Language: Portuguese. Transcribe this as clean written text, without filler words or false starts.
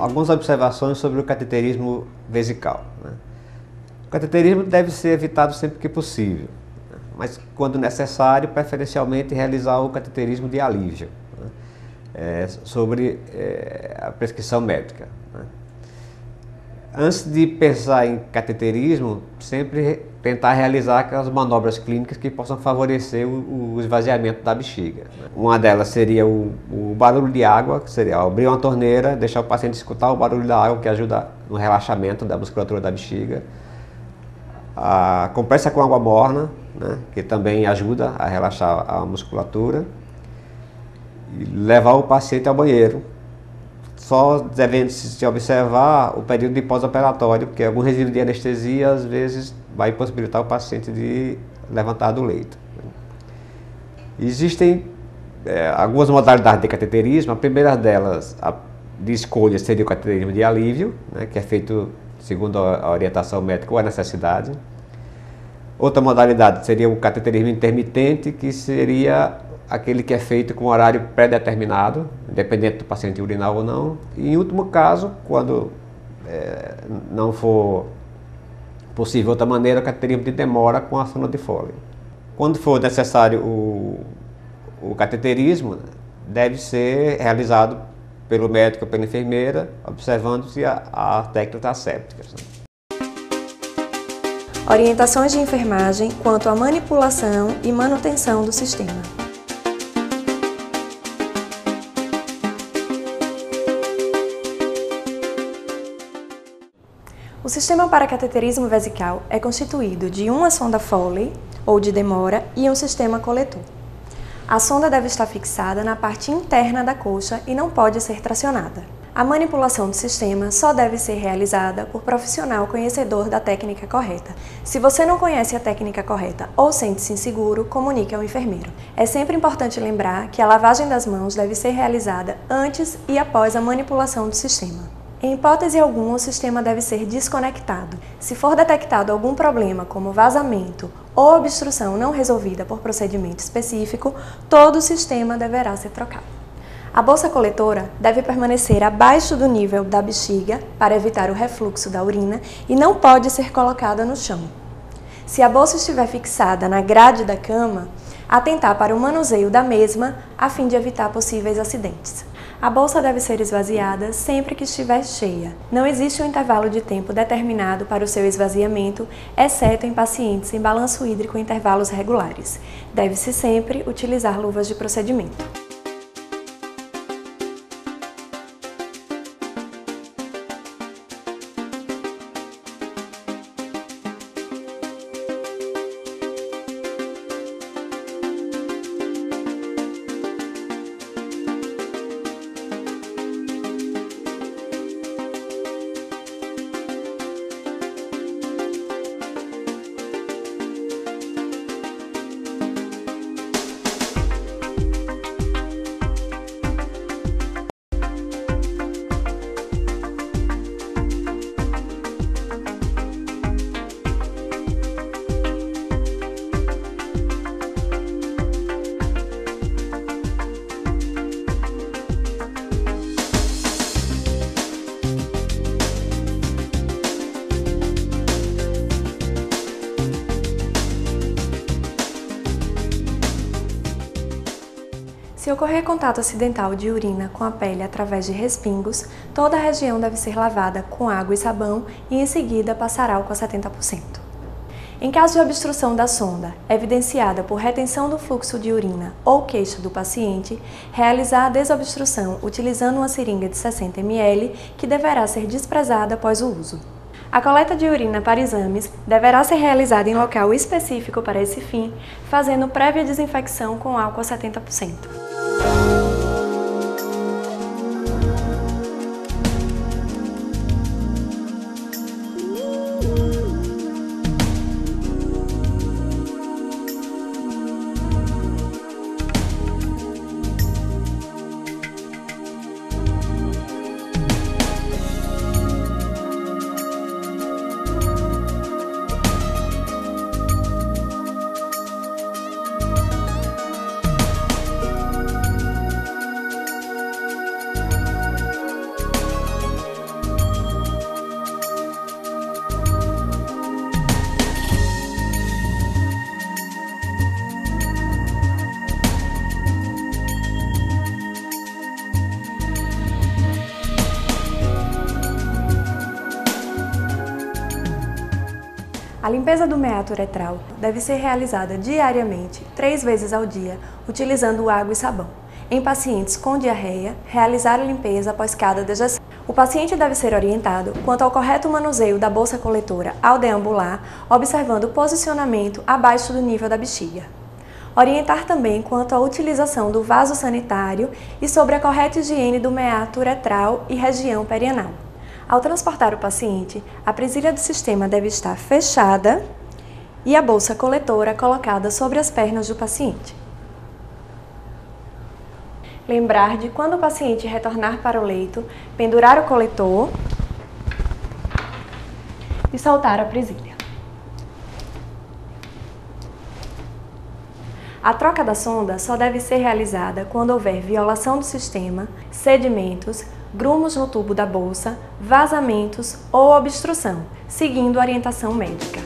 algumas observações sobre o cateterismo vesical, né? O cateterismo deve ser evitado sempre que possível, né? Mas quando necessário, preferencialmente realizar o cateterismo de alívio, né? Sobre a prescrição médica, né? Antes de pensar em cateterismo, sempre tentar realizar aquelas manobras clínicas que possam favorecer o esvaziamento da bexiga, né? Uma delas seria o barulho de água, que seria abrir uma torneira, deixar o paciente escutar o barulho da água, que ajuda no relaxamento da musculatura da bexiga. A compressa com água morna, né? Que também ajuda a relaxar a musculatura. E levar o paciente ao banheiro. Só devendo se observar o período de pós-operatório, porque algum resíduo de anestesia às vezes vai possibilitar o paciente de levantar do leito. Existem algumas modalidades de cateterismo. A primeira delas, de escolha, seria o cateterismo de alívio, né, que é feito segundo a orientação médica ou a necessidade. Outra modalidade seria o cateterismo intermitente, que seria aquele que é feito com horário pré-determinado, independente do paciente urinar ou não. E, em último caso, quando não for possível outra maneira, o cateterismo de demora com a sonda de Foley. Quando for necessário o cateterismo, deve ser realizado pelo médico ou pela enfermeira, observando-se a técnica assépticas. Orientações de enfermagem quanto à manipulação e manutenção do sistema. O sistema para cateterismo vesical é constituído de uma sonda Foley, ou de demora, e um sistema coletor. A sonda deve estar fixada na parte interna da coxa e não pode ser tracionada. A manipulação do sistema só deve ser realizada por profissional conhecedor da técnica correta. Se você não conhece a técnica correta ou sente-se inseguro, comunique ao enfermeiro. É sempre importante lembrar que a lavagem das mãos deve ser realizada antes e após a manipulação do sistema. Em hipótese alguma, o sistema deve ser desconectado. Se for detectado algum problema, como vazamento ou obstrução não resolvida por procedimento específico, todo o sistema deverá ser trocado. A bolsa coletora deve permanecer abaixo do nível da bexiga para evitar o refluxo da urina e não pode ser colocada no chão. Se a bolsa estiver fixada na grade da cama, atentar para o manuseio da mesma a fim de evitar possíveis acidentes. A bolsa deve ser esvaziada sempre que estiver cheia. Não existe um intervalo de tempo determinado para o seu esvaziamento, exceto em pacientes em balanço hídrico em intervalos regulares. Deve-se sempre utilizar luvas de procedimento. Se ocorrer contato acidental de urina com a pele através de respingos, toda a região deve ser lavada com água e sabão e em seguida passar álcool a 70%. Em caso de obstrução da sonda, evidenciada por retenção do fluxo de urina ou queixa do paciente, realizar a desobstrução utilizando uma seringa de 60 ml, que deverá ser desprezada após o uso. A coleta de urina para exames deverá ser realizada em local específico para esse fim, fazendo prévia desinfecção com álcool a 70%. A limpeza do meato uretral deve ser realizada diariamente, 3 vezes ao dia, utilizando água e sabão. Em pacientes com diarreia, realizar a limpeza após cada dejeção. O paciente deve ser orientado quanto ao correto manuseio da bolsa coletora ao deambular, observando o posicionamento abaixo do nível da bexiga. Orientar também quanto à utilização do vaso sanitário e sobre a correta higiene do meato uretral e região perianal. Ao transportar o paciente, a presilha do sistema deve estar fechada e a bolsa coletora colocada sobre as pernas do paciente. Lembrar de, quando o paciente retornar para o leito, pendurar o coletor e soltar a presilha. A troca da sonda só deve ser realizada quando houver violação do sistema, sedimentos, grumos no tubo da bolsa, vazamentos ou obstrução, seguindo a orientação médica.